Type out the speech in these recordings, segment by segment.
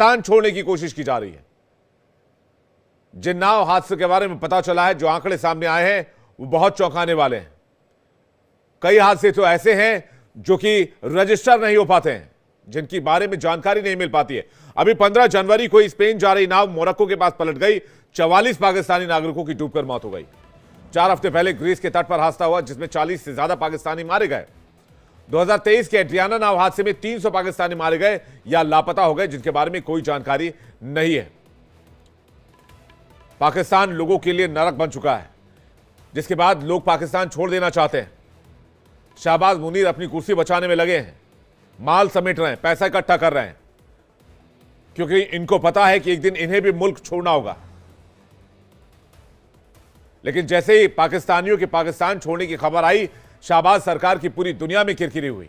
पाकिस्तान छोड़ने की कोशिश की जा रही है। जिन नाव हादसे के बारे में पता चला है, जो आंकड़े सामने आए हैं, वो बहुत चौंकाने वाले हैं। कई हादसे तो ऐसे हैं जो कि रजिस्टर नहीं हो पाते हैं, जिनकी बारे में जानकारी नहीं मिल पाती है। अभी 15 जनवरी को स्पेन जा रही नाव मोरक्को के पास पलट गई, 44 पाकिस्तानी नागरिकों की डूबकर मौत हो गई। 4 हफ्ते पहले ग्रीस के तट पर हादसा हुआ, जिसमें 40 से ज्यादा पाकिस्तानी मारे गए। 2023 के एड्रियाना नाव हादसे में 300 पाकिस्तानी मारे गए या लापता हो गए, जिनके बारे में कोई जानकारी नहीं है। पाकिस्तान लोगों के लिए नरक बन चुका है, जिसके बाद लोग पाकिस्तान छोड़ देना चाहते हैं। शहबाज मुनीर अपनी कुर्सी बचाने में लगे हैं, माल समेट रहे हैं, पैसा इकट्ठा कर रहे हैं, क्योंकि इनको पता है कि एक दिन इन्हें भी मुल्क छोड़ना होगा। लेकिन जैसे ही पाकिस्तानियों के पाकिस्तान छोड़ने की खबर आई, शहबाज सरकार की पूरी दुनिया में किरकिरी हुई,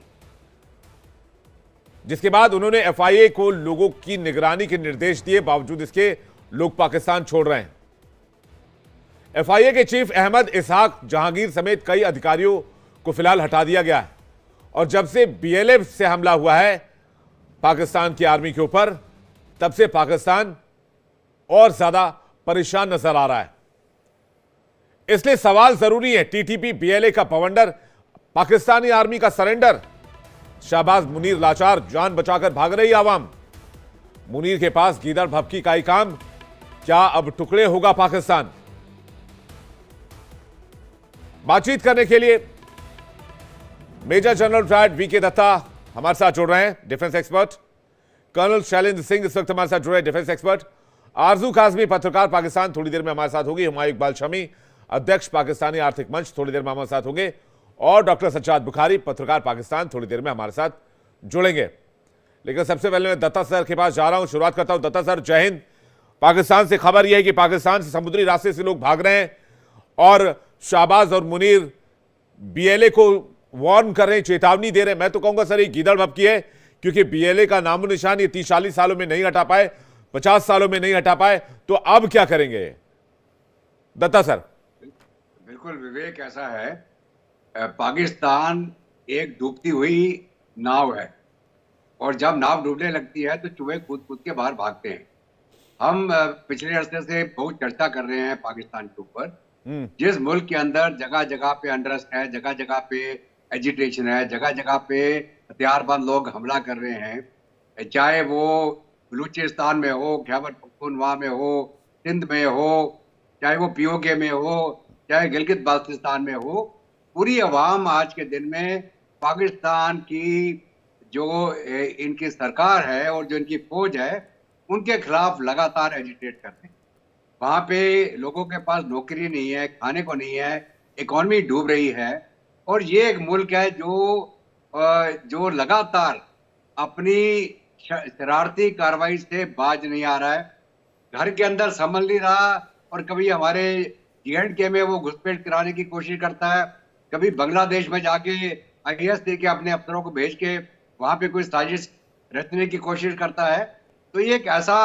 जिसके बाद उन्होंने एफआईए को लोगों की निगरानी के निर्देश दिए। बावजूद इसके लोग पाकिस्तान छोड़ रहे हैं। एफआईए के चीफ अहमद इसहाक जहांगीर समेत कई अधिकारियों को फिलहाल हटा दिया गया है। और जब से बीएलए से हमला हुआ है पाकिस्तान की आर्मी के ऊपर, तब से पाकिस्तान और ज्यादा परेशान नजर आ रहा है। इसलिए सवाल जरूरी है, टीटीपी बीएलए का बवंडर, पाकिस्तानी आर्मी का सरेंडर। शहबाज मुनीर लाचार, जान बचाकर भाग रही आवाम। मुनीर के पास गीदड़ भभकी का ही काम, क्या अब टुकड़े होगा पाकिस्तान? बातचीत करने के लिए major general retired V K Datta हमारे साथ जुड़ रहे हैं, defence expert. Colonel Shailendra Singh इस वक्त हमारे साथ जुड़ रहे हैं, डिफेंस एक्सपर्ट। आरजू काजमी, पत्रकार, पाकिस्तान, थोड़ी देर में हमारे साथ होगी। हुमायूं इकबाल शमी, अध्यक्ष पाकिस्तानी आर्थिक मंच, थोड़ी देर में हमारे साथ होंगे। और डॉक्टर सज्जाद बुखारी, पत्रकार, पाकिस्तान, थोड़ी देर में हमारे साथ जुड़ेंगे। लेकिन सबसे पहले मैं दत्ता सर के पास जा रहा हूं, शुरुआत करता हूं। दत्ता सर, जय हिंद। पाकिस्तान से खबर यह है कि पाकिस्तान से समुद्री रास्ते से लोग भाग रहे हैं और शहबाज और मुनीर बीएलए को वार्न कर रहे हैं, चेतावनी दे रहे हैं। मैं तो कहूंगा सर, ये गीदड़ भभकी है, क्योंकि बीएलए का नामो निशान ये 30-40 सालों में नहीं हटा पाए, 50 सालों में नहीं हटा पाए, तो अब क्या करेंगे दत्ता सर? बिल्कुल विवेक, ऐसा है, पाकिस्तान एक डूबती हुई नाव है और जब नाव डूबने लगती है तो चूहे कूद कूद के बाहर भागते हैं। हम पिछले अरसे से बहुत चर्चा कर रहे हैं पाकिस्तान के ऊपर। जिस मुल्क के अंदर जगह जगह पे अनरेस्ट है, जगह जगह पे एजिटेशन है, जगह जगह पे हथियारबंद लोग हमला कर रहे हैं, चाहे वो बलूचिस्तान में हो, खैबर पख्तूनख्वा में हो, सिंध में हो, चाहे वो पीओके में हो, चाहे गिलगित बाल्टिस्तान में हो, पूरी अवाम आज के दिन में पाकिस्तान की जो इनकी सरकार है और जो इनकी फौज है, उनके खिलाफ लगातार एजिटेट करते हैं। वहाँ पे लोगों के पास नौकरी नहीं है, खाने को नहीं है, इकॉनमी डूब रही है। और ये एक मुल्क है जो लगातार अपनी शरारती कार्रवाई से बाज नहीं आ रहा है, घर के अंदर संभल नहीं रहा, और कभी हमारे J&K में वो घुसपैठ कराने की कोशिश करता है, कभी बांग्लादेश में जाके IAS दे के अपने अफसरों को भेज के वहाँ पे कोई साजिश रचने की कोशिश करता है। तो ये एक ऐसा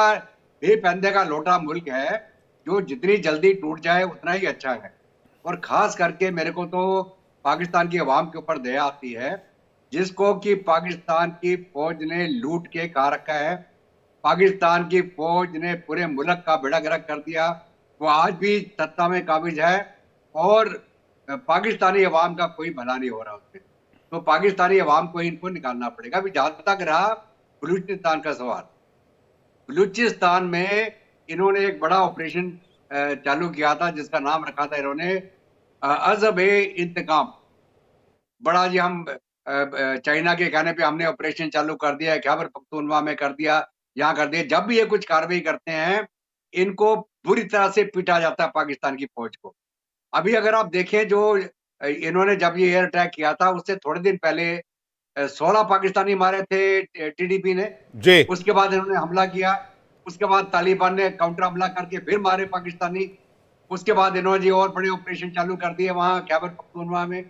बेपंदे का लोटा मुल्क है जो जितनी जल्दी टूट जाए उतना ही अच्छा है। और खास करके मेरे को तो पाकिस्तान की आवाम के ऊपर दया आती है, जिसको कि पाकिस्तान की फौज ने लूट के खा रखा है। पाकिस्तान की फौज ने पूरे मुल्क का बेड़ा गर्क कर दिया। वो आज भी सत्ता में काबिज है और पाकिस्तानी अवाम का कोई भला नहीं हो रहा उससे। तो पाकिस्तानी अवाम को इनको निकालना पड़ेगा। अभी जहां तक रहा बलूचिस्तान का सवाल, बलूचिस्तान में इन्होंने एक बड़ा ऑपरेशन चालू किया था, जिसका नाम रखा था इन्होंने अज़ब-ए-इंतकाम। बड़ा जी, हम चाइना के कहने पे हमने ऑपरेशन चालू कर दिया है, खैबर पख्तूनख्वा में कर दिया, यहाँ कर दिया। जब भी ये कुछ कार्रवाई करते हैं, इनको बुरी तरह से पीटा जाता है पाकिस्तान की फौज को। अभी अगर आप देखें, जो इन्होंने जब ये एयर अटैक किया था, उससे थोड़े दिन पहले 16 पाकिस्तानी मारे थे टीडीपी ने जी। उसके बाद इन्होंने हमला किया, उसके बाद तालिबान ने काउंटर हमला करके फिर मारे पाकिस्तानी। उसके बाद इन्होंने जी और बड़े ऑपरेशन चालू कर दिए वहाँ खैबर पख्तूनख्वा में।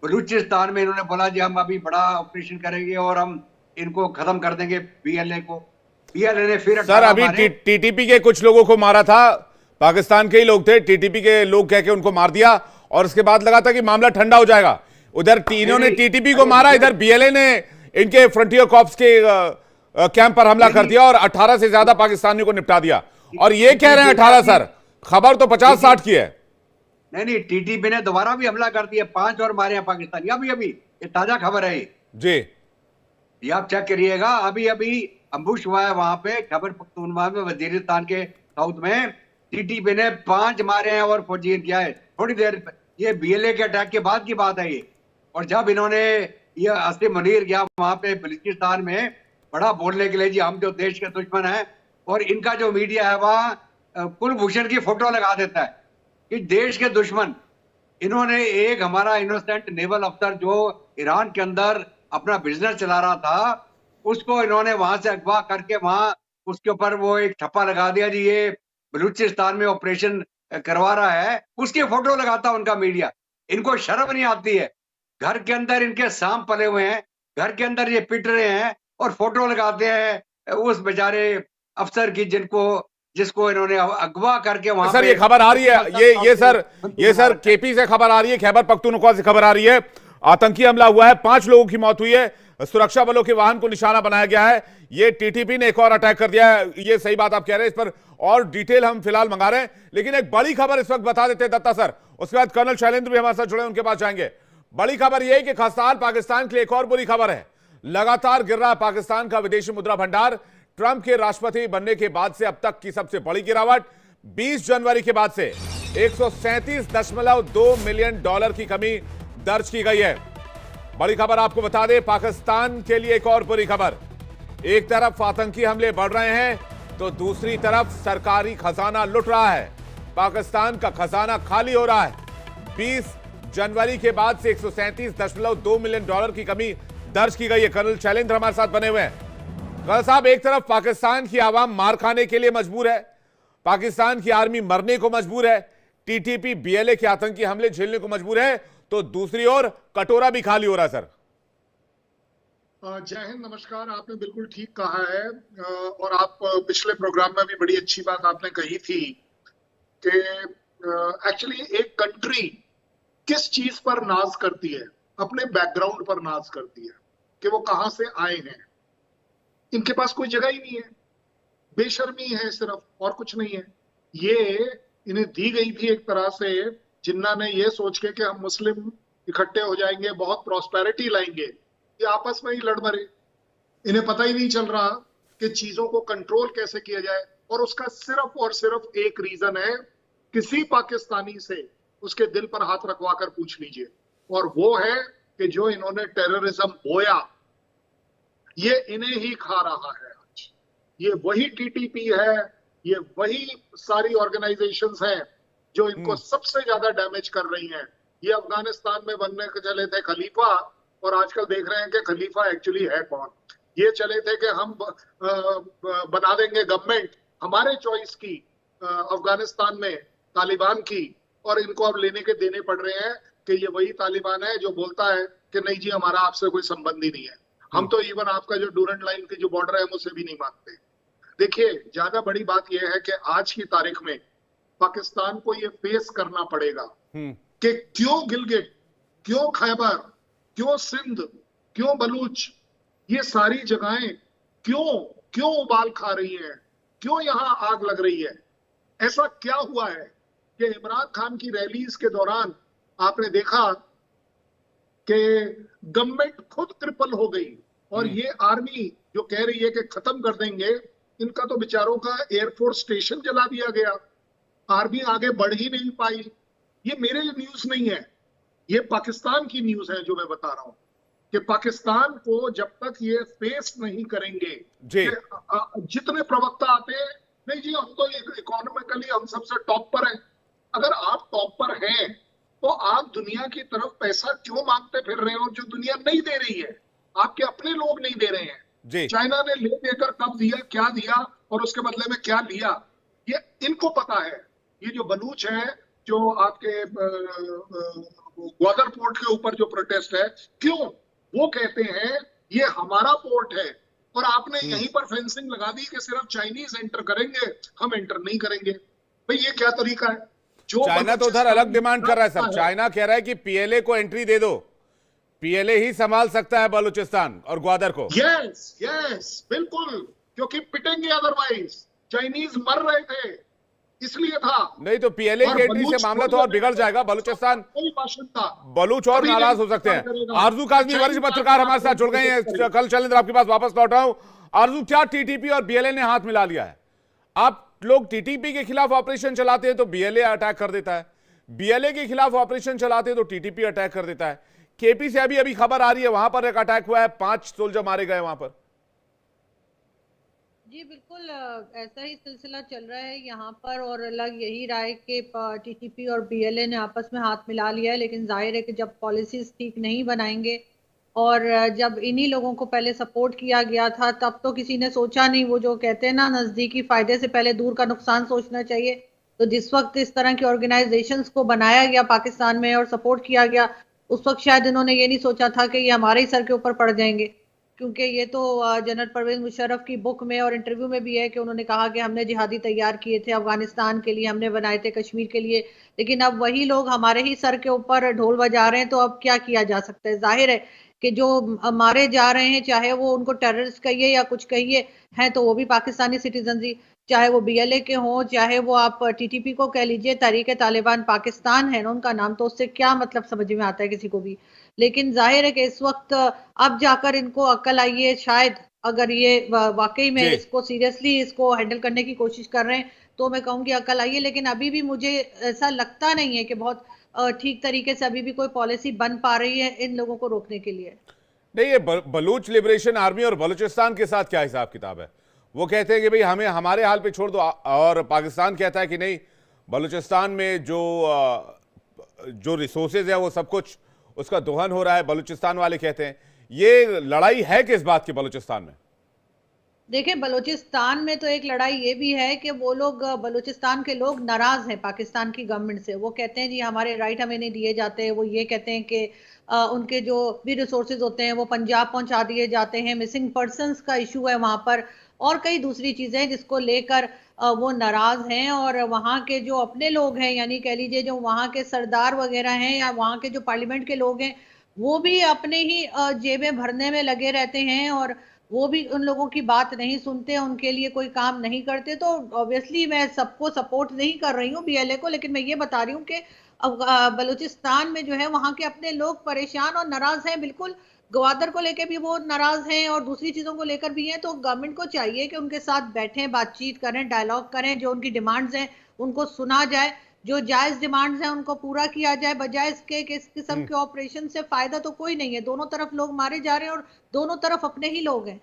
बलूचिस्तान में इन्होंने बोला जी हम अभी बड़ा ऑपरेशन करेंगे और हम इनको खत्म कर देंगे बीएलए को। बीएलए ने फिर सर अभी टीटीपी के कुछ लोगों को मारा था, पाकिस्तान के ही लोग थे, टीटीपी के लोग कह के उनको मार दिया और उसके बाद लगा था कि मामला ठंडा हो जाएगा। उधर इन्होंने टीटीपी को मारा, इधर बीएलए ने इनके फ्रंटियर कॉर्प्स के कैंप पर हमला कर दिया और 18 से ज्यादा पाकिस्तानियों को निपटा दिया। और ये कह रहे हैं 18 सर, खबर तो 50-60 की है। नहीं, टीटीपी ने दोबारा भी हमला कर दिया, 5 और मारे हैं पाकिस्तानी अभी अभी। ये ताजा खबर है जी, ये आप चेक करिएगा। अभी अभी अम्बुश हुआ है वहां पे खैबर पख्तूनख्वा में, वजीरिस्तान के साउथ में। टीटीपी ने 5 मारे हैं और फौजी किया है थोड़ी देर। ये बीएलए के अटैक के बाद की बात है ये। और जब इन्होंने ये आसिम मुनीर गया वहां पे बलूचिस्तान में बड़ा बोलने के लिए, जी हम जो देश के दुश्मन हैं, और इनका जो मीडिया है वह कुलभूषण की फोटो लगा देता है कि देश के दुश्मन। इन्होंने एक हमारा इनोसेंट नेवल अफसर जो ईरान के अंदर अपना बिजनेस चला रहा था, उसको इन्होंने वहां से अगवा करके वहां उसके ऊपर वो एक ठप्पा लगा दिया, जी ये बलूचिस्तान में ऑपरेशन करवा रहा है। उसकी फोटो लगाता उनका मीडिया। इनको शर्म नहीं आती है? घर के अंदर इनके सांप पले हुए हैं, घर के अंदर ये पिट रहे हैं और फोटो लगाते हैं उस बेचारे अफसर की जिसको इन्होंने अगवा करके वहां सर ये खबर आ रही है, ये सर केपी से खबर आ रही है, खैबर पख्तूनख्वा से खबर आ रही है। आतंकी हमला हुआ है, 5 लोगों की मौत हुई है, सुरक्षा बलों के वाहन को निशाना बनाया गया है। ये टीटीपी ने एक और अटैक कर दिया है। ये सही बात आप कह रहे हैं, इस पर और डिटेल हम फिलहाल मंगा रहे हैं। लेकिन एक बड़ी खबर इस वक्त बता देते हैं दत्ता सर, उसके बाद कर्नल शैलेंद्र भी हमारे साथ जुड़े, उनके पास जाएंगे। बड़ी खबर यह है कि खासतौर पाकिस्तान के लिए एक और बुरी खबर है। लगातार गिर रहा है पाकिस्तान का विदेशी मुद्रा भंडार। ट्रंप के राष्ट्रपति बनने के बाद से अब तक की सबसे बड़ी गिरावट। 20 जनवरी के बाद से 137.2 मिलियन डॉलर की कमी दर्ज की गई है। बड़ी खबर आपको बता दें, पाकिस्तान के लिए एक और बुरी खबर। एक तरफ आतंकी हमले बढ़ रहे हैं तो दूसरी तरफ सरकारी खजाना लुट रहा है। पाकिस्तान का खजाना खाली हो रहा है। 20 जनवरी के बाद से 137.2 मिलियन डॉलर की कमी दर्ज की गई है। कर्नल शैलेंद्र हमारे साथ बने हुए हैं। कर्नल साहब, एक तरफ पाकिस्तान की आवाम मार खाने के लिए मजबूर है, पाकिस्तान की आर्मी मरने को मजबूर है, टीटीपी बीएलए के आतंकी हमले झेलने को मजबूर है, तो दूसरी ओर कटोरा भी खाली हो रहा है। सर जय हिंद, नमस्कार। आपने बिल्कुल ठीक कहा है। और आप पिछले प्रोग्राम में भी बड़ी अच्छी बात आपने कही थी कि एक्चुअली एक कंट्री किस चीज पर नाज करती है, अपने बैकग्राउंड पर नाज करती है कि वो कहां से आए हैं। इनके पास कोई जगह ही नहीं है, बेशर्मी है सिर्फ, और कुछ नहीं है। ये इन्हें दी गई थी एक तरह से जिन्ना ने ये सोच के कि हम मुस्लिम इकट्ठे हो जाएंगे, बहुत प्रॉस्पेरिटी लाएंगे, ये आपस में ही लड़ मरे। इन्हें पता ही नहीं चल रहा कि चीजों को कंट्रोल कैसे किया जाए। और उसका सिर्फ और सिर्फ एक रीजन है, किसी पाकिस्तानी से उसके दिल पर हाथ रखवा कर पूछ लीजिए, और वो है कि जो इन्होंने टेररिज्म बोया ये इन्हें ही खा रहा है आज। ये वही टीटीपी है, ये वही सारी ऑर्गेनाइजेशंस हैं जो इनको सबसे ज्यादा डैमेज कर रही हैं। ये अफगानिस्तान में बनने के चले थे खलीफा, और आजकल देख रहे हैं कि खलीफा एक्चुअली है कौन। ये चले थे कि हम बना देंगे गवर्नमेंट हमारे चॉइस की अफगानिस्तान में तालिबान की, और इनको अब लेने के देने पड़ रहे हैं कि ये वही तालिबान है जो बोलता है कि नहीं जी हमारा आपसे कोई संबंध ही नहीं है, हम तो इवन आपका जो डूरंट लाइन की जो बॉर्डर है हम उसे भी नहीं मानते। देखिए, ज्यादा बड़ी बात यह है कि आज की तारीख में पाकिस्तान को ये फेस करना पड़ेगा कि क्यों गिलगिट, क्यों खैबर, क्यों सिंध, क्यों बलूच, ये सारी जगहें क्यों उबाल खा रही हैं, क्यों यहां आग लग रही है। ऐसा क्या हुआ है कि इमरान खान की रैलीज के दौरान आपने देखा कि गवर्नमेंट खुद ट्रिपल हो गई, और ये आर्मी जो कह रही है कि खत्म कर देंगे, इनका तो बेचारों का एयरफोर्स स्टेशन जला दिया गया, आर्मी आगे बढ़ ही नहीं पाई। ये मेरे न्यूज नहीं है, ये पाकिस्तान की न्यूज है जो मैं बता रहा हूं कि पाकिस्तान को जब तक ये फेस नहीं करेंगे जितने प्रवक्ता आते हैं, नहीं जी हम तो इकोनॉमिकली हम सबसे टॉप पर हैं। अगर आप टॉप पर हैं तो आप दुनिया की तरफ पैसा क्यों मांगते फिर रहे हो जो दुनिया नहीं दे रही है, आपके अपने लोग नहीं दे रहे हैं। चाइना ने ले देकर कब दिया, क्या दिया, और उसके बदले में क्या लिया, ये इनको पता है। ये जो बलूच है जो आपके ग्वादर पोर्ट के ऊपर जो प्रोटेस्ट है, क्यों वो कहते हैं ये हमारा पोर्ट है, और आपने यहीं पर फेंसिंग लगा दी कि सिर्फ चाइनीज एंटर करेंगे, हम एंटर नहीं करेंगे। भाई ये क्या तरीका है? चाइना तो उधर अलग डिमांड कर रहा है सर। चाइना कह रहा है कि पीएलए को एंट्री दे दो, पीएलए ही संभाल सकता है बलूचिस्तान और ग्वादर को। यस यस बिल्कुल, क्योंकि पिटेंगे अदरवाइज। चाइनीज मर रहे थे इसलिए था। नहीं तो पीएलए और की एंट्री से बलूच मामला तो और बिगड़ जाएगा। बलूचिस्तान कोई भाषण था, बलूच और कभी नाराज नहीं हो सकते हैं। करेगा। आरजू काजमी वरिष्ठ पत्रकार हमारे साथ जुड़ गए हैं। कल शैलेंद्र आपके पास वापस लौट रहा हूं। आरजू, क्या टीटीपी और बीएलए ने हाथ मिला लिया है? आप लोग टीटीपी के खिलाफ ऑपरेशन चलाते हैं तो बीएलए अटैक कर देता है, बीएलए के खिलाफ ऑपरेशन चलाते हैं तो टीटीपी अटैक कर देता है। केपी से अभी खबर आ रही है, वहां पर एक अटैक हुआ है, 5 सोल्जर मारे गए वहां पर। जी बिल्कुल, ऐसा ही सिलसिला चल रहा है यहाँ पर और अलग यही राय के टीटीपी और बीएलए ने आपस में हाथ मिला लिया है। लेकिन जाहिर है कि जब पॉलिसीज ठीक नहीं बनाएंगे और जब इन्हीं लोगों को पहले सपोर्ट किया गया था तब तो किसी ने सोचा नहीं। वो जो कहते हैं ना, नजदीकी फायदे से पहले दूर का नुकसान सोचना चाहिए। तो जिस वक्त इस तरह की ऑर्गेनाइजेशंस को बनाया गया पाकिस्तान में और सपोर्ट किया गया, उस वक्त शायद इन्होंने ये नहीं सोचा था कि ये हमारे ही सर के ऊपर पड़ जाएंगे। क्योंकि ये तो जनरल परवेज मुशर्रफ की बुक में और इंटरव्यू में भी है कि उन्होंने कहा कि हमने जिहादी तैयार किए थे अफगानिस्तान के लिए, हमने बनाए थे कश्मीर के लिए। लेकिन अब वही लोग हमारे ही सर के ऊपर ढोल बजा रहे हैं, तो अब क्या किया जा सकता है? जाहिर है कि जो मारे जा रहे हैं, चाहे वो उनको टेररिस्ट कहिए या कुछ कहिए, हैं तो वो भी पाकिस्तानी सिटीजन ही, चाहे वो बीएलए के हों, चाहे वो आप टीटीपी को कह लीजिए, तहरीक तालिबान पाकिस्तान है ना उनका नाम, तो उससे क्या मतलब समझ में आता है किसी को भी। लेकिन जाहिर है कि इस वक्त अब जाकर इनको अक्ल आई है शायद, अगर ये वाकई में इसको सीरियसली इसको हैंडल करने की कोशिश कर रहे हैं तो मैं कहूँगी अक्ल आई है। लेकिन अभी भी मुझे ऐसा लगता नहीं है कि बहुत ठीक तरीके से अभी भी कोई पॉलिसी बन पा रही है इन लोगों को रोकने के लिए। नहीं, ये बलूच लिबरेशन आर्मी और बलूचिस्तान के साथ क्या हिसाब किताब है? वो कहते हैं कि भाई हमें हमारे हाल पे छोड़ दो, और पाकिस्तान कहता है कि नहीं, बलूचिस्तान में जो रिसोर्सेज है वो सब कुछ उसका दोहन हो रहा है। बलूचिस्तान वाले कहते हैं ये लड़ाई है किस बात की बलूचिस्तान में? देखिए, बलूचिस्तान में तो एक लड़ाई ये भी है कि वो लोग, बलूचिस्तान के लोग नाराज हैं पाकिस्तान की गवर्नमेंट से। वो कहते हैं जी हमारे राइट हमें नहीं दिए जाते। वो ये कहते हैं कि उनके जो भी रिसोर्सेज होते हैं वो पंजाब पहुंचा दिए जाते हैं। मिसिंग पर्सनस का इशू है वहां पर और कई दूसरी चीजें जिसको लेकर वो नाराज हैं। और वहाँ के जो अपने लोग हैं, यानी कह लीजिए जो वहाँ के सरदार वगैरह हैं या वहाँ के जो पार्लियामेंट के लोग हैं, वो भी अपने ही जेबें भरने में लगे रहते हैं और वो भी उन लोगों की बात नहीं सुनते, उनके लिए कोई काम नहीं करते। तो ऑब्वियसली मैं सबको सपोर्ट नहीं कर रही हूँ बीएलए को, लेकिन मैं ये बता रही हूँ कि बलूचिस्तान में जो है वहाँ के अपने लोग परेशान और नाराज हैं। बिल्कुल, ग्वादर को लेकर भी वो नाराज हैं और दूसरी चीजों को लेकर भी हैं। तो गवर्नमेंट को चाहिए कि उनके साथ बैठें, बातचीत करें, डायलॉग करें, जो उनकी डिमांड्स हैं उनको सुना जाए, जो जायज डिमांड्स हैं उनको पूरा किया जाए, बजाय इसके कि इस किस्म के ऑपरेशन से फायदा तो कोई नहीं है। दोनों तरफ लोग मारे जा रहे हैं और दोनों तरफ अपने ही लोग हैं।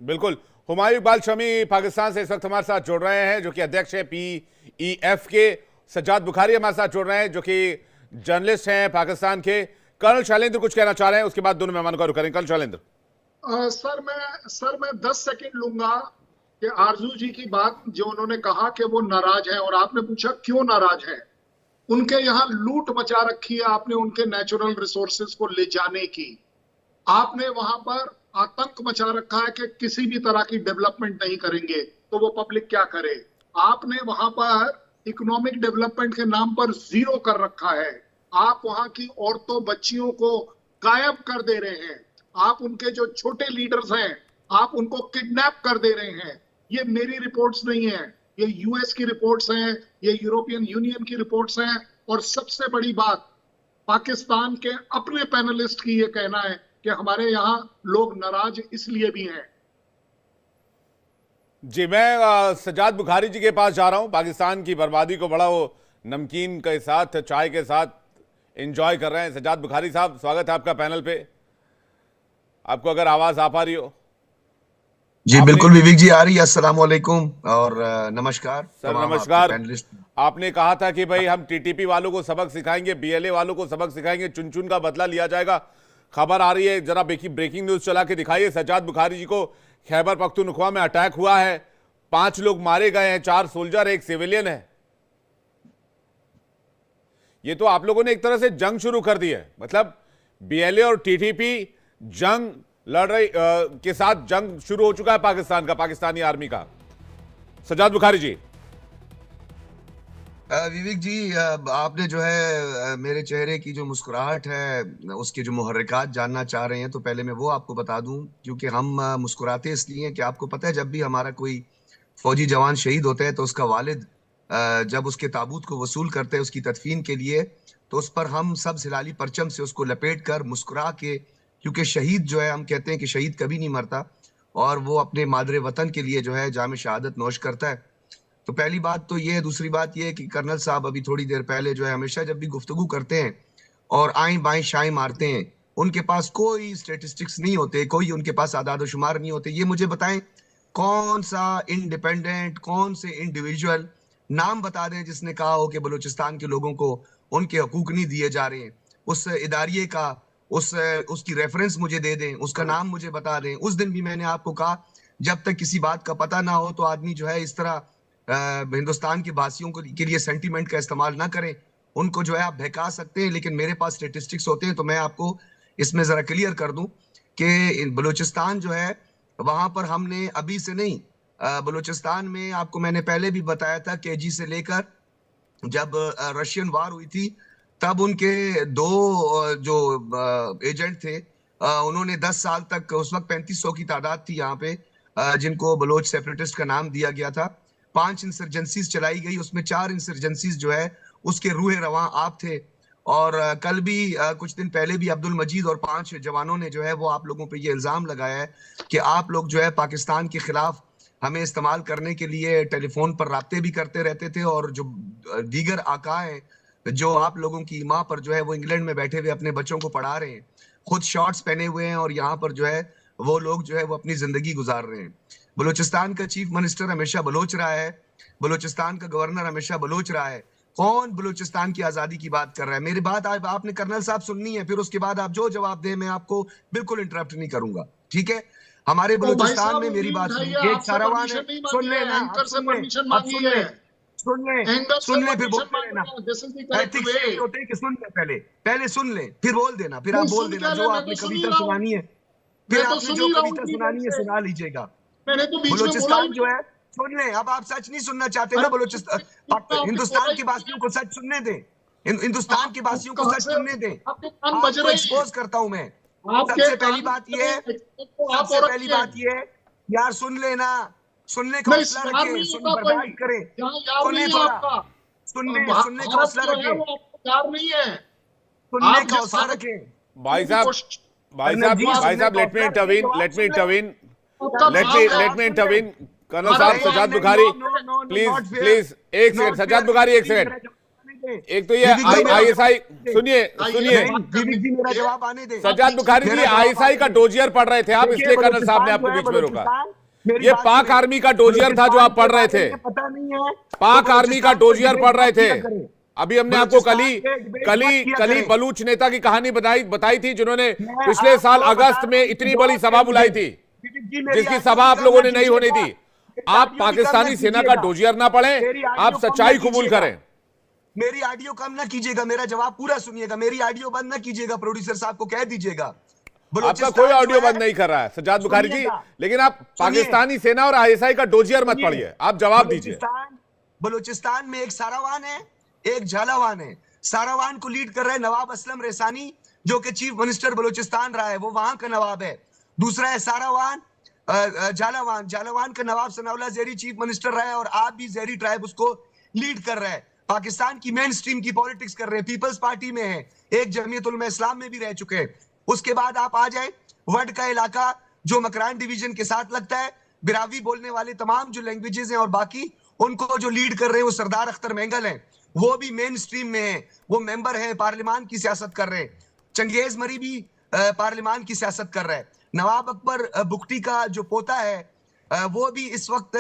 बिल्कुल। हुमायूं इकबाल शमी पाकिस्तान से इस वक्त हमारे साथ जुड़ रहे हैं, जो कि अध्यक्ष है PEF के। सज्जाद बुखारी हमारे साथ जुड़ रहे हैं, जो कि जर्नलिस्ट हैं पाकिस्तान के। कर्नल शैलेंद्र कुछ कहना चाह रहे हैं, उसके बाद दोनों मेहमानों का रुख करेंगे। कर्नल शैलेंद्र। सर मैं 10 सेकंड लूंगा कि आरजू जी की बात जो उन्होंने कहा कि वो नाराज है, और आपने पूछा क्यों नाराज है। उनके यहाँ लूट मचा रखी है आपने उनके नेचुरल रिसोर्सेज को ले जाने की। आपने वहां पर आतंक मचा रखा है कि किसी भी तरह की डेवलपमेंट नहीं करेंगे, तो वो पब्लिक क्या करे। आपने वहां पर इकोनॉमिक डेवलपमेंट के नाम पर जीरो कर रखा है। आप वहां की औरतों बच्चियों को गायब कर दे रहे हैं। आप उनके जो छोटे लीडर्स हैं आप उनको किडनैप कर दे रहे हैं। ये मेरी रिपोर्ट्स नहीं है, ये यूएस की रिपोर्ट्स हैं, ये यूरोपियन यूनियन की रिपोर्ट्स हैं। और सबसे बड़ी बात, पाकिस्तान के अपने पैनलिस्ट की ये कहना है कि हमारे यहाँ लोग नाराज इसलिए भी हैं। जी, मैं सज्जाद बुखारी जी के पास जा रहा हूं। पाकिस्तान की बर्बादी को बड़ा वो नमकीन के साथ, चाय के साथ एंजॉय कर रहे हैं। सज्जाद बुखारी साहब, स्वागत है आपका पैनल पे। आपको अगर आवाज आ पा रही हो। जी बिल्कुल विवेक जी, आ रही है। अस्सलाम वालेकुम और नमस्कार सर। नमस्कार। आपने कहा था कि भाई हम टीटीपी वालों को सबक सिखाएंगे, बीएलए वालों को सबक सिखाएंगे, चुन चुन का बदला लिया जाएगा। खबर आ रही है, जरा ब्रेकिंग न्यूज चला के दिखाइए। सज्जाद बुखारी जी को खैबर पख्तूनख्वा में अटैक हुआ है, 5 लोग मारे गए हैं, 4 सोल्जर, 1 सिविलियन है। ये तो आप लोगों ने एक तरह से जंग शुरू कर दी है। मतलब बीएलए और टीटीपी जंग लड़ रही के साथ जंग शुरू हो चुका है पाकिस्तान का, पाकिस्तानी आर्मी का। सज्जाद बुखारी जी। विवेक जी, आपने जो है मेरे चेहरे की जो मुस्कुराहट है, उसके जो मुहर्रिकात जानना चाह रहे हैं, तो पहले मैं वो आपको बता दूं, क्योंकि हम मुस्कुराते इसलिए हैं कि आपको पता है, जब भी हमारा कोई फौजी जवान शहीद होता है तो उसका वालिद जब उसके ताबूत को वसूल करते हैं उसकी तदफीन के लिए, तो उस पर हम सब हिलाली परचम से उसको लपेट कर मुस्कुरा के, क्योंकि शहीद जो है, हम कहते हैं कि शहीद कभी नहीं मरता और वो अपने मादरे वतन के लिए जो है जाम शहादत नोश करता है। तो पहली बात तो ये है। दूसरी बात ये है कि कर्नल साहब अभी थोड़ी देर पहले जो है, हमेशा जब भी गुफ्तगू करते हैं और आए बाएं शाएं मारते हैं, उनके पास कोई स्टेटिस्टिक्स नहीं होते, कोई उनके पास आदाद शुमार नहीं होते। ये मुझे बताएं, कौन सा इंडिपेंडेंट, कौन से इंडिविजुअल नाम बता दें जिसने कहा हो कि बलूचिस्तान के लोगों को उनके हकूक नहीं दिए जा रहे हैं। उस इदारिये का उसकी रेफरेंस मुझे दे दें, उसका नाम मुझे बता दें। उस दिन भी मैंने आपको कहा, जब तक किसी बात का पता ना हो तो आदमी जो है इस तरह हिंदुस्तान के वासियों के लिए सेंटीमेंट का इस्तेमाल ना करें। उनको जो है आप बहका सकते हैं, लेकिन मेरे पास स्टेटिस्टिक्स होते हैं, तो मैं आपको इसमें जरा क्लियर कर दूं कि बलूचिस्तान जो है, वहां पर हमने अभी से नहीं, बलूचिस्तान में आपको मैंने पहले भी बताया था, केजी से लेकर जब रशियन वार हुई थी, तब उनके दो जो एजेंट थे, उन्होंने 10 साल तक, उस वक्त 3500 की तादाद थी यहाँ पे, जिनको बलोच सेपरेटिस्ट का नाम दिया गया था। 5 इंसर्जेंसीज चलाई गई, उसमें 4 इंसर्जेंसीज जो है उसके रूहे रवां आप थे। और कल भी कुछ दिन पहले भी अब्दुल मजीद और 5 जवानों ने जो है वो आप लोगों पे ये इल्जाम लगाया है कि आप लोग जो है पाकिस्तान के खिलाफ हमें इस्तेमाल करने के लिए टेलीफोन पर राब्ते भी करते रहते थे, और जो दीगर आका हैं जो आप लोगों की माँ पर जो है वो इंग्लैंड में बैठे हुए अपने बच्चों को पढ़ा रहे हैं, खुद शॉर्ट्स पहने हुए हैं, और यहाँ पर जो है वो लोग जो है वो अपनी जिंदगी गुजार रहे हैं। बलूचिस्तान का चीफ मिनिस्टर हमेशा बलोच रहा है, बलूचिस्तान का गवर्नर हमेशा बलोच रहा है। कौन बलूचिस्तान की आजादी की बात कर रहा है? मेरी बात आपने कर्नल साहब सुननी है, फिर उसके बाद आप जो जवाब दें मैं आपको बिल्कुल इंटरप्ट नहीं करूंगा, ठीक है? हमारे बलूचिस्तान में मेरी बात सुनिए, एक सारावान है, सुन लेना, अब सुन ले, अब सुन ले, सुन ले, फिर बोलते रहना। एथिक्स होते हैं कि सुन ले, पहले सुन ले, फिर बोल देना, फिर आप बोल देना जो आपने कविता सुनानी है, फिर आपने जो कविता सुनानी है सुना लीजिएगा। बलूचिस्तान जो है, सुन ले, अब आप सच नहीं सुनना चाहते ना, बलूचिस्तान, हिंदुस्तान के वासियों को सच सुनने दें, हिंदुस्तान के वासियों को सच सुनने दें। आपको एक्सपोज करता हूं मैं। सबसे पहली बात ये है, सबसे पहली बात ये है, यार सुन लेना, सुनने का हौसला रखें, सुन बर्दाश्त करें, सुनने थोड़ा, सुनने का हौसला रखें, सुनने का हौसला रखें। भाई साहब, लेट मी इंटरवीन। कर्नल साहब, सजाद बुखारी, प्लीज एक सेकंड, सजाद बुखारी एक सेकंड। एक तो ये आईएसआई, सुनिए, मेरा जवाब आने दे। सजाद बुखारी जी आईएसआई का डोजियर पढ़ रहे थे आप, इसलिए कर्नल साहब ने आपको बीच में रोका। ये पाक आर्मी का डोजियर था जो आप पढ़ रहे थे, पाक आर्मी का डोजियर पढ़ रहे थे। अभी हमने आपको कली बलूच नेता की कहानी बताई थी, जिन्होंने पिछले साल अगस्त में इतनी बड़ी सभा बुलाई थी, जिसकी सभा आप लोगों ने नहीं होनी थी। आप पाकिस्तानी सेना का डोजियर ना पढ़ें, आप सच्चाई कबूल करें। मेरी ऑडियो कम ना कीजिएगा, मेरा जवाब पूरा सुनिएगा, मेरी ऑडियो बंद ना कीजिएगा, प्रोड्यूसर साहब को कह दीजिएगा। आपका कोई ऑडियो बंद नहीं कर रहा है सजाद बुखारी जी, लेकिन आप पाकिस्तानी सेना और आईएसआई का डोजियर मत पढ़िए, आप जवाब दीजिए। बलूचिस्तान में एक सारावान है, एक झालावान है। सारावान को लीड कर रहे नवाब असलम रेसानी, जो कि चीफ मिनिस्टर बलूचिस्तान रहा है, वो वहां का नवाब है। दूसरा है सारावान, झालावान का नवाब सनाउल्लाह ज़ेरी चीफ मिनिस्टर रहा है, और आप भी ज़ेरी ट्राइब उसको लीड कर रहा है। पाकिस्तान की मेन स्ट्रीम की पॉलिटिक्स कर रहे हैं, पीपल्स पार्टी में है, एक जमीयत उलमा इस्लाम में भी रह चुके हैं। उसके बाद आप आ जाए वड का इलाका, जो मकरान डिवीजन के साथ लगता है, बिरावी बोलने वाले तमाम जो लैंग्वेजेस हैं, और बाकी उनको जो लीड कर रहे हैं वो सरदार अख्तर मेंगल हैं, वो भी मेन स्ट्रीम में है, वो मेंबर है, पार्लियामान की सियासत कर रहे हैं। चंगेज मरी भी पार्लियामान की सियासत कर रहा है। नवाब अकबर बुगटी का जो पोता है, वो भी इस वक्त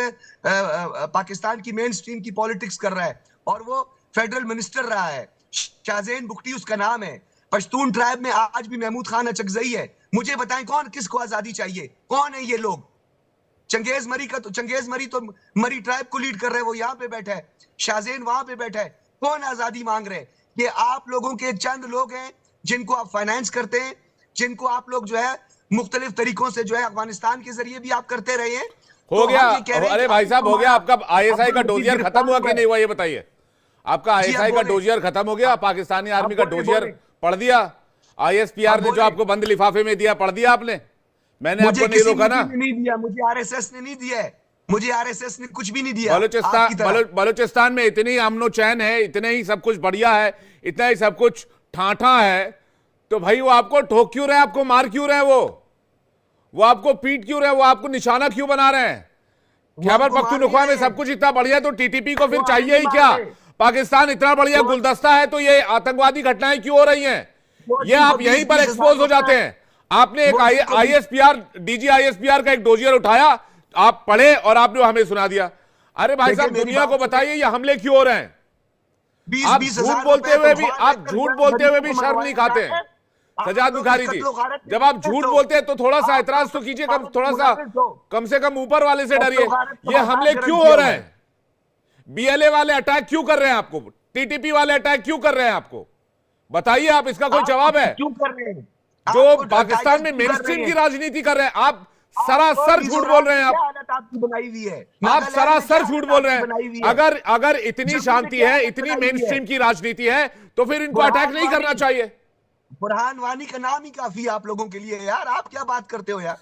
पाकिस्तान की मेन स्ट्रीम की पॉलिटिक्स कर रहा है, और वो फेडरल मिनिस्टर रहा है। शाहजेन बुगटी उसका नाम है। पश्तून ट्राइब में आज भी महमूद खान अचकजई है। मुझे बताएं कौन किसको आजादी चाहिए, कौन है ये लोग? चंगेज मरी तो मरी ट्राइब को लीड कर रहे हैं, वो यहाँ पे बैठा है। शाहजेन वहां पे बैठा है। कौन आजादी मांग रहे हैं? ये आप लोगों के चंद लोग हैं जिनको आप फाइनेंस करते हैं, जिनको आप लोग जो है मुख्तलिफ तरीकों से जो है अफगानिस्तान के जरिए भी आप करते रहे हैं। हो गया, अरे भाई साहब हो गया, आपका आईएसआई का डोजियर खत्म हुआ कि नहीं हुआ ये बताइए। आपका जी, आईएसआई आप का बोले। डोजियर खत्म हो गया, पाकिस्तानी आर्मी का बोले, डोजियर बोले। पढ़ दिया, आईएसपीआर आप ने जो बोले। आपको बंद लिफाफे में दिया पढ़ दिया आपने? मैंने मुझे आपको नहीं किसी रोका ना। ने नहीं दिया, मुझे आरएसएस ने नहीं दिया है, मुझे आरएसएस ने कुछ भी नहीं दिया आपकी तरह। बलूचिस्तान में इतनी अमनो चैन है, इतने ही सब कुछ बढ़िया है, इतना ही सब कुछ ठाठा है, तो भाई वो आपको ठोक क्यों रहे हैं, आपको मार क्यों रहे हैं, वो आपको पीट क्यों रहे हैं, वो आपको निशाना क्यों बना रहे हैं? खैबर आपको पख्तूनख्वा मार में रहे सब हैं। कुछ इतना बढ़िया तो टीटीपी को फिर वो चाहिए ही मार क्या? रहे हैं। पाकिस्तान इतना बढ़िया वो- गुलदस्ता है तो ये आतंकवादी घटनाएं क्यों हो रही हैं? वो ये आप जिनको यहीं पर 20,000 एक्सपोज हो जाते हैं। आपने एक वो जिनको आईएसपीआर, डीजी आईएसपीआर का एक डोजियर उठाया, आप पढ़े और आपने हमें सुना दिया। अरे भाई देखिए, साहब, मेरी दुनिया बात को सुनिए। बताइए ये हमले क्यों हो रहे हैं? 20,000 आप झूठ बोलते हुए भी, आप झूठ बोलते हुए भी शर्म नहीं खाते हैं। सजाद बुखारी जी, जब आप झूठ बोलते हैं तो थोड़ा सा एतराज तो कीजिए, कम से कम ऊपर वाले से डरिए। ये हमले क्यों हो रहे हैं? बीएलए वाले अटैक क्यों कर रहे हैं आपको? टीटीपी वाले अटैक क्यों कर रहे हैं आपको? बताइए, आप इसका कोई जवाब है? क्यों कर रहे हैं? जो पाकिस्तान में मेनस्ट्रीम की राजनीति कर रहे हैं, आप सरासर झूठ बोल रहे हैं। आप आपकी बनाई हुई है, आप सरासर झूठ बोल रहे बनाई हुई हैं। है। अगर इतनी शांति है, इतनी मेनस्ट्रीम की राजनीति है, तो फिर इनको अटैक नहीं करना चाहिए। बुरहान वानी का नाम ही काफी है आप लोगों के लिए यार, आप क्या बात करते हो यार।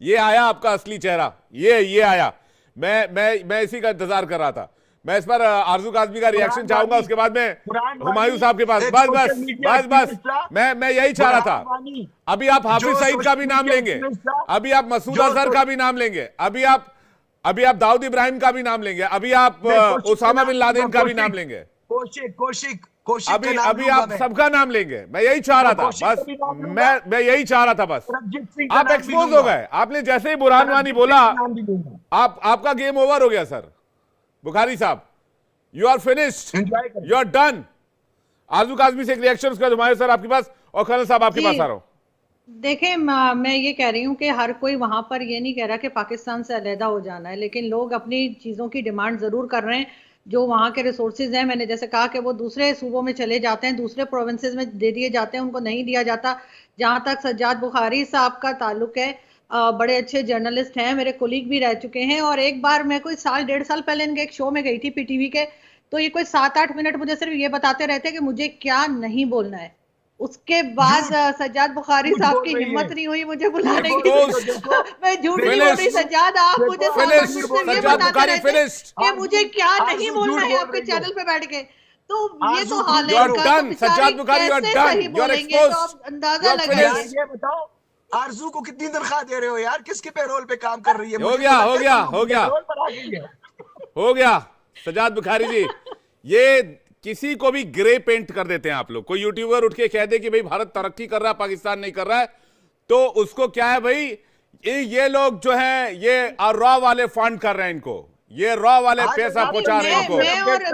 ये आया आपका असली चेहरा, ये आया। मैं इसी का इंतजार कर रहा था। मैं इस पर आरजू काज़मी का रिएक्शन चाहूंगा, उसके बाद में हुमायूं साहब के पास। बस मैं यही चाह रहा था। अभी आप हाफिज सईद का भी नाम लेंगे, अभी आप मसूद अजहर का भी नाम लेंगे, अभी आप दाऊद इब्राहिम का भी नाम लेंगे, अभी आप ओसामा बिन लादेन का भी नाम लेंगे, अभी आप सबका नाम लेंगे। मैं यही चाह रहा था बस, मैं यही चाह रहा था बस। आप एक्सपोज हो गए, आपने जैसे ही बुरहान वानी बोला, आपका गेम ओवर हो गया सर। बुखारी साहब, you are finished, you are done. Arzoo Kazmi से एक रिएक्शन, उसका हुमायूं सर आपके पास, और खनल साहब आपके पास आ रहा हूं। देखिए, मैं ये कह रही हूँ कि हर कोई वहां पर ये नहीं कह रहा कि पाकिस्तान से अलहदा हो जाना है, लेकिन लोग अपनी चीज़ों की डिमांड ज़रूर कर रहे हैं। जो वहाँ के रिसोर्सेज हैं, मैंने जैसे कहा कि वो दूसरे सूबों में चले जाते हैं, दूसरे प्रोविंसेस में दे दिए जाते हैं, उनको नहीं दिया जाता। जहाँ तक सज्जाद बुखारी साहब का ताल्लुक है, बड़े अच्छे जर्नलिस्ट हैं, मेरे कोलीग भी रह चुके हैं। और एक बार मैं कोई साल 1.5 साल पहले इनके एक शो में गई थी पीटीवी के, तो ये कोई 7-8 मिनट मुझे सिर्फ ये बताते रहते कि मुझे क्या नहीं बोलना है। उसके बाद सज्जाद बुखारी साहब की हिम्मत नहीं हुई मुझे बुलाने की। मैं झूठ नहीं बोल रही सज्जाद, आप मुझे 7-8 मिनट से ये बताते रहते कि मुझे क्या नहीं बोलना है आपके चैनल पे बैठ के। तो ये तो हाल है इनका, तो सज्जाद बुखारी, you are कैसे done, सही you are बोलेंगे तो exposed, आप अंदाजा you are लगाइए। finished। ये बताओ, आरजू को कितनी तनख्वाह दे रहे हो यार, किसके पैरोल पे काम कर रही है? हो गया सज्जाद बुखारी जी। ये किसी को भी ग्रे पेंट कर देते हैं आप लोग। कोई यूट्यूबर उठ के कह दे कि भाई भारत तरक्की कर रहा है, पाकिस्तान नहीं कर रहा है, तो उसको क्या है भाई, ये लोग जो है ये रॉ वाले फंड कर रहे हैं इनको, ये रॉ वाले पैसा पहुंचा रहे हैं इनको।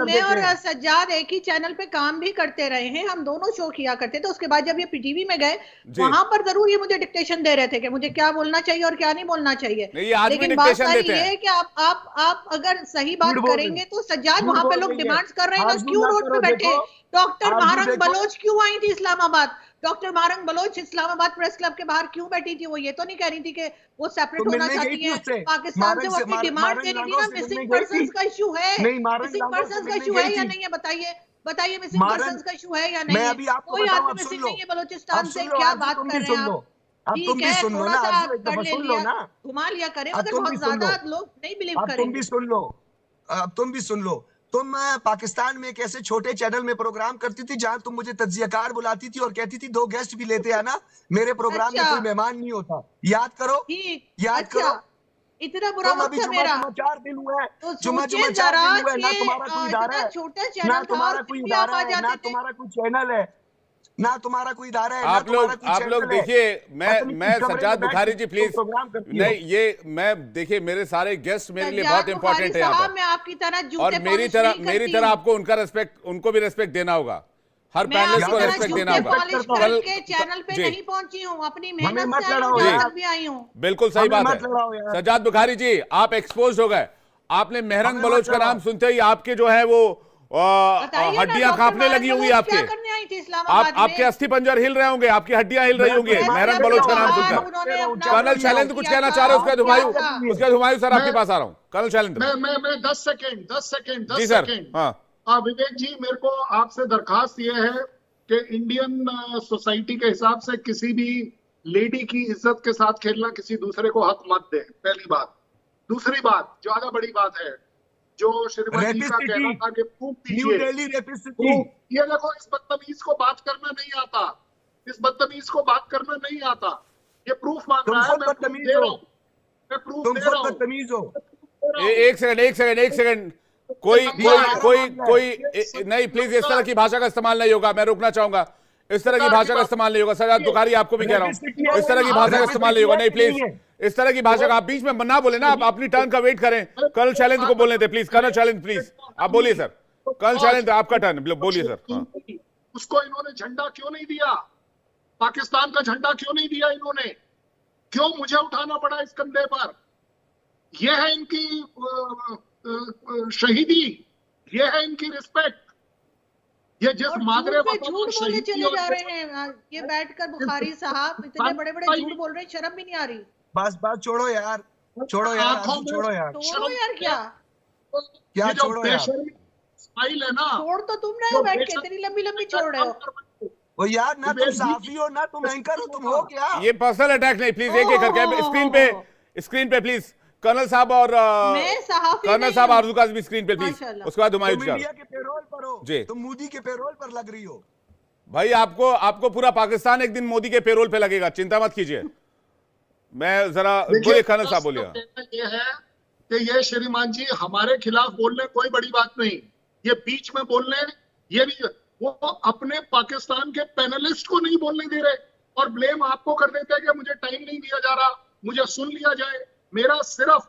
मैं और सज्जाद एक ही चैनल पे काम भी करते रहे हैं, हम दोनों शो किया करते थे। उसके बाद जब ये पीटीवी में गए, वहां पर जरूर ये मुझे डिक्टेशन दे रहे थे कि मुझे क्या बोलना चाहिए और क्या नहीं बोलना चाहिए। लेकिन बात सारी ये है कि आप अगर सही बात करेंगे तो सज्जाद, वहां पे लोग डिमांड्स कर रहे हैं ना, क्यों रोड पे बैठे? डॉक्टर महारंग बलोच क्यों आई थी Islamabad? Doctor Mahrang Baloch Islamabad press club के बाहर क्यों बैठी थी? वो ये तो नहीं कह रही थी कि वो सेपरेट होना चाहती है पाकिस्तान से, वो अपनी डिमांड दे रही थी ना। मिसिंग पर्संस का इशू है, मिसिंग पर्संस का इशू है या नहीं है? बताइए मिसिंग पर्संस का इशू है या नहीं है? कोई आदमी मिसिंग नहीं है बलोचिस्तान से, क्या बात कर रहे हैं आप? ठीक है, थोड़ा सा कर लिया, घुमा लिया करें, मगर बहुत ज्यादा लोग नहीं बिलीव करेंगे। तुम भी सुन लो। तुम पाकिस्तान में एक ऐसे छोटे चैनल में प्रोग्राम करती थी जहां तुम मुझे तज्जियाकार बुलाती थी और कहती थी 2 गेस्ट भी लेते आना, मेरे प्रोग्राम में कोई मेहमान नहीं होता। याद करो, याद करो। इतना बुरा वक्त था मेरा। 4 दिन हुए, तो जुम्मा 4 दिन हुए, ना तुम्हारा कोई इदारा है, ना तुम्हारा कोई इदारा है, ना तुम्हारा कोई चैनल है, ना तुम्हारा कोई इदारा है। आप लोग देखिए, मैं सज्जाद बुखारी जी प्लीज नहीं, ये मैं देखिए, मेरे सारे गेस्ट मेरे लिए बहुत इंपॉर्टेंट है यहाँ पर, मैं आपकी तरह और मेरी तरह आपको उनको भी रेस्पेक्ट देना होगा, हर पैनलिस्ट को रेस्पेक्ट देना होगा। कल के चैनल पे नहीं पहुंची हूँ, अपनी मेहनत से भी आई हूँ। बिल्कुल सही बात है सज्जाद बुखारी जी, आप एक्सपोज हो गए। आपने मेहरंग बलोच का नाम सुनते ही आपके जो है बताइए ना, हड्डियां डॉक्टर कांपने लगी महरन होंगी बलोच आपके, क्या करने आई थी इस्लामाबाद में? आपके अस्थि पंजर हिल रहे होंगे, आपकी हड्डियां हिल रही होंगी महरन बलोच का नाम सुनकर। उन्होंने अपना कर्नल वो शैलेंद्र कुछ किया कहना था, चाह रहे हो? उसके क्या बाद था? हुमायूं सर आपके मैं- पास आ रहा हूं। कर्नल शैलेंद्र मैं 10 सेकेंड जी सर। हाँ विवेक जी, मेरे को आपसे दरखास्त ये है कि इंडियन सोसाइटी के हिसाब से किसी भी लेडी की इज्जत के साथ खेलना किसी दूसरे को हक मत दे, पहली बात। दूसरी बात, ज्यादा बड़ी बात है, जो श्रीमती जी का कहना था कि प्रूफ न्यू दीजिए। दिल्ली रेपिसिटी। ये देखो, इस बदतमीज को बात करना नहीं आता, इस बदतमीज को बात करना नहीं आता। ये प्रूफ मांग रहा है, तुम मैं खुद प्रूफ बदतमीज दे हो। रहा हूँ, मैं प्रूफ तुम दे खुद रहा हूँ। बदतमीज हो। एक सेकंड कोई नहीं, प्लीज इस तरह की भाषा का इस्तेमाल नहीं होगा, मैं रोकना चाहूंगा। इस तरह की भाषा का इस्तेमाल नहीं होगा। सजाद बुखारी आपको भी कह रहा हूं, इस तरह की भाषा का इस्तेमाल नहीं होगा। नहीं प्लीज, इस तरह की भाषा का आप बीच में ना बोले ना, आप अपनी टर्न का वेट करें। कर्नल शैलेंद्र को बोलने दे प्लीज। कर्नल शैलेंद्र प्लीज आप बोलिए सर। कर्नल शैलेंद्र आपका टर्न, बोलिए सर। हाँ। उसको इन्होंने झंडा क्यों नहीं दिया? पाकिस्तान का झंडा क्यों नहीं दिया इन्होंने? क्यों मुझे उठाना पड़ा इस कंधे पर? यह है इनकी शहीदी, यह है इनकी रिस्पेक्ट। ये जिस और मादरे झूठ पे वतन झूठ और बोले शहीदी चले और जा रहे हैं ये बैठकर। बुखारी साहब इतने बड़े बड़े झूठ बोल रहे हैं, शर्म भी नहीं आ रही? बस छोड़ो यार, छोड़ो यार, आंखों आंसू में छोड़ो यार। छोड़ो यार, क्या क्या ये जो छोड़ो यार? बेशर्मी स्माइल है ना, छोड़ तो तुम रहे हो बैठ के, इतनी लंबी लंबी छोड़ रहे हो। वो यार, ना तुम साफी हो, ना तुम एंकर हो, तुम हो क्या? ये पर्सनल अटैक नहीं, प्लीज एक एक करके स्क्रीन पे प्लीज कर्नल साहब और मैं सहाफी कर्नल नहीं साहब हूं। आरजू काज़मी स्क्रीन पे प्लीज। माशाल्लाह। उसके बाद तुम हुमायूं इंडिया सर। के पेरोल पर हो जी। तुम मोदी के पेरोल पर लग रही हो भाई आपको पूरा पाकिस्तान एक दिन मोदी के पेरोल पे लगेगा, चिंता मत कीजिए। मैं जरा बोलिए कर्नल साहब, बोलिए। ये है कि ये श्रीमान जी हमारे खिलाफ बोलने कोई बड़ी बात नहीं, ये बीच में बोलने, ये भी वो अपने पाकिस्तान के पैनलिस्ट को नहीं बोलने दे रहे और ब्लेम आपको कर देते हैं कि मुझे टाइम नहीं दिया जा रहा, मुझे सुन लिया जाए। मेरा सिर्फ,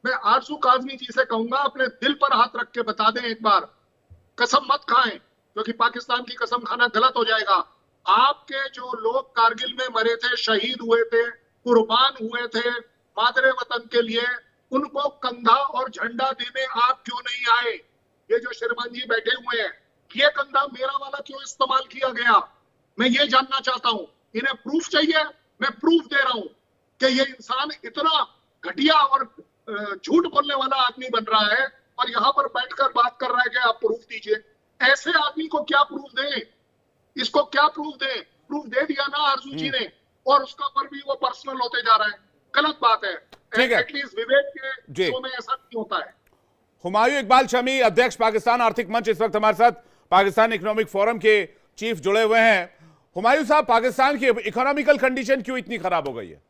मैं आरजू काज़मी जी से कहूंगा, अपने दिल पर हाथ रख के बता दें एक बार, कसम मत खाएं, क्योंकि पाकिस्तान की कसम खाना गलत हो जाएगा। आपके जो लोग कारगिल में मरे थे, शहीद हुए थे, कुर्बान हुए थे मादरे वतन के लिए, उनको कंधा और झंडा देने आप क्यों नहीं आए? ये जो श्रीमान जी बैठे हुए हैं, ये कंधा मेरा वाला क्यों इस्तेमाल किया गया? मैं ये जानना चाहता हूं। इन्हें प्रूफ चाहिए, मैं प्रूफ दे रहा हूं कि ये इंसान इतना घटिया और झूठ बोलने वाला आदमी बन रहा है और यहां पर बैठकर बात कर रहा है कि आप प्रूफ दीजिए। ऐसे आदमी को क्या प्रूफ दें? इसको क्या प्रूफ दें? प्रूफ दे दिया ना आरजू जी ने, और उसका पर भी वो पर्सनल होते जा रहा है। गलत बात है। ठीक है। एटलीस्ट विवेक जी। के शो में ऐसा नहीं होता है। हुमायूं इकबाल शमी, अध्यक्ष पाकिस्तान आर्थिक मंच, इस वक्त हमारे साथ पाकिस्तान इकोनॉमिक फोरम के चीफ जुड़े हुए हैं। हुमायूं साहब, पाकिस्तान की इकोनॉमिकल कंडीशन क्यों इतनी खराब हो गई है?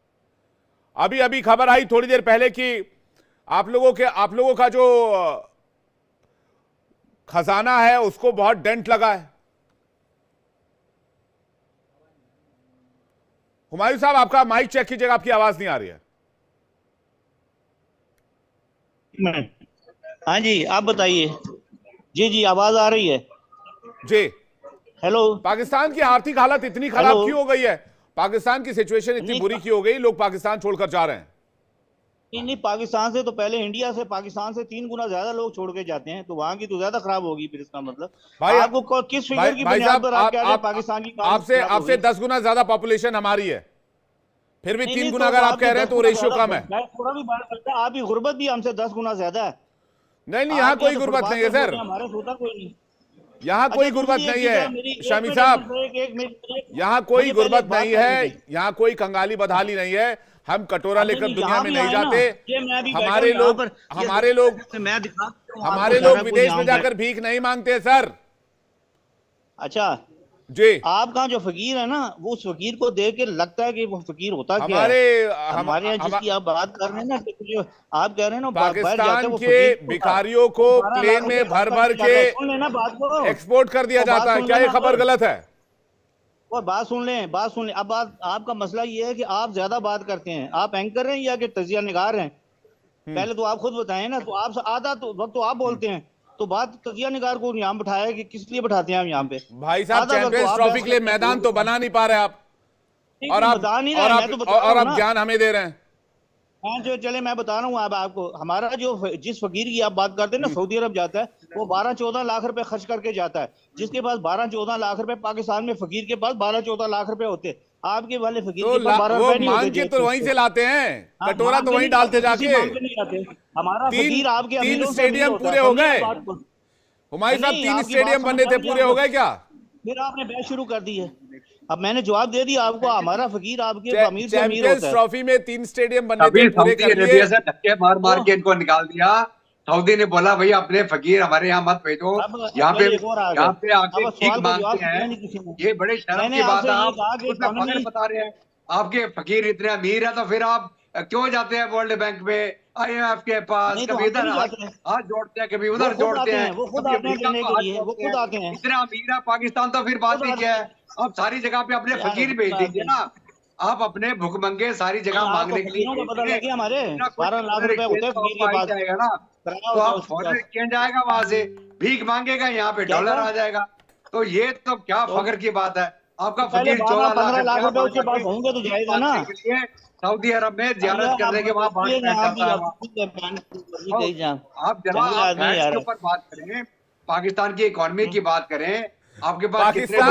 अभी खबर आई थोड़ी देर पहले कि आप लोगों का जो खजाना है उसको बहुत डेंट लगा है। हुमायूं साहब, आपका माइक चेक कीजिएगा, आपकी आवाज नहीं आ रही है। हाँ जी, आप बताइए। जी आवाज आ रही है जी। हेलो। पाकिस्तान की आर्थिक हालत इतनी खराब क्यों हो गई है? पाकिस्तान की सिचुएशन इतनी बुरी क्यों हो गई? लोग पाकिस्तान छोड़कर जा रहे हैं। नहीं, पाकिस्तान से तो पहले इंडिया से, पाकिस्तान से 3 गुना ज्यादा लोग छोड़ के जाते हैं, तो वहां की तो ज्यादा खराब होगी। फिर इसका मतलब भाई आपको किस फिगर की बुनियाद पर आप कह रहे हैं पाकिस्तान की? आपसे 10 गुना ज्यादा पॉपुलेशन हमारी है, फिर भी 3 गुना अगर आप कह रहे हैं तो रेशियो कम है। थोड़ा भी बढ़ सकता है। आपकी गुर्बत भी हमसे 10 गुना ज्यादा है। नहीं, यहाँ कोई गुर्बत नहीं है सर, हमारे होता कोई नहीं। यहाँ कोई गुर्बत नहीं है शामी साहब, यहाँ कोई गुर्बत नहीं है, यहाँ कोई कंगाली बदहाली नहीं है। हम कटोरा लेकर दुनिया में नहीं जाते। हमारे लोग विदेश में जाकर भीख नहीं मांगते सर। अच्छा जी। आपका जो फकीर है ना, वो उस फकीर को देख के लगता है कि वो फकीर होता क्या है? हमारे यहाँ जिसकी आप बात कर रहे हैं ना, जो आप कह रहे हैं ना, पाकिस्तान के भिखारियों को प्लेन में भर भर के एक्सपोर्ट कर दिया जाता है। क्या ये खबर गलत है? और बात सुन लें। अब आपका मसला ये है कि आप ज्यादा बात करते हैं। आप एंकर हैं या कि तजिया निगार हैं? पहले तो आप खुद बताएं ना। तो आप आधा तो वक्त तो आप बोलते हैं, तो बात तजिया निगार को यहाँ बिठाया कि किस लिए बिठाते हैं हम यहाँ पे? भाई साहब, चैंपियंस ट्रॉफी के लिए मैदान तो बना नहीं पा रहे आप, और आप ज्ञान हमें दे रहे हैं। मैं जो चले मैं बता रहा हूँ अब आपको, हमारा जो जिस फकीर की आप बात करते हैं ना सऊदी अरब जाता है, वो 12-14 लाख रुपए खर्च करके जाता है, जिसके पास 12-14 लाख रुपए, पाकिस्तान में फकीर के पास 12-14 लाख रुपए होते हैं, आपके वाले फकीर तो के पास 12 वो रुपए नहीं मांग होते के जेब तो से वहीं उसके। से लाते हैं, हाँ, कटोरा मांग तो के वहीं नहीं डालते लाते, किसी जाके। मांग के नहीं लाते। हमारा तीन फकीर आपके तीन अमीरों से अमीर स्टेडियम होता है, पूरे हो समझे गए। आप बात को? हुमायूं साहब, नहीं, 3 आपकी स्टेडियम बात बनने थे, समझ में पूरे आ हो गई गए क्या? फिर आपने बहस शुरू कर दी है। अब मैंने जवाब दे दिया आपको, हमारा फकीर आपके अमीर से अमीर चैंपियंस होता है। ट्रॉफी में 3 स्टेडियम बनने थे, कभी पूरे सऊदी कर लिए। अरेबिया से धक्के मार मार वो- के इनको निकाल दिया। सऊदी ने बोला भाई अपने फकीर हमारे यहाँ मत भेजो, अब यहाँ पे चलिए एक और आ गया। आके अब भीख सवाल का जवाब मांगते हैं। सुना नहीं किसी ने। ये बड़े शर्म मैंने की बात आपसे है। ये आप कहा कि उसमें फख्र इकोनॉमी, बता रहे हैं, आपके फकीर इतने अमीर है तो फिर आप क्यों जाते हैं वर्ल्ड बैंक में, IMF के पास? नहीं तो कभी हम इधर नहीं हाथ जाते हैं, हाथ जोड़ते हैं, कभी वो उधर खुद जोड़ते आते हैं, हैं, वो खुद कभी आते हैं अमेरिका देने को के हाथ लिए, वो जोड़ते खुद हैं। आते हैं, इतना अमीर है पाकिस्तान तो फिर बात खुद ही आते क्या हैं। है? आप सारी जगह पे अपने यार फकीर भेज दीजिए ना। आप अपने भुखमंगे सारी जगह आपको मांगने के लिए फकीरों का पता भेजिए। लग गया, हमारे इतना कुछ 12 लाख फॉरेन रुपए होते एक्सचेंज हैं तो फकीर आपको के आ ही पास, जाएगा ना। कराया तो होता है आप उसके फॉरेन पास। एक्सचेंज आएगा, वहां से भीख मांगेगा, यहाँ पे क्या डॉलर क्या? आ जाएगा। तो ये तो क्या तो फख्र की बात है? आपका पहले फकीर 14 लाख 12-15 लाख रुपया रुपए उसके मांगा पास के होंगे तो भीख जाएगा ना। मांगने के लिए सऊदी अरब में अल्लाह जियारत करने आप के वहां भाग चलिए ना, आप जाता भी है आप वहां। खुद बयान करिए तो कहीं जाओ। आप जरा जंगली आप आदमी फैक्ट्स यार के ऊपर बात करें, पाकिस्तान की इकोनॉमी की बात करें। आपके पास कितने पाकिस्तान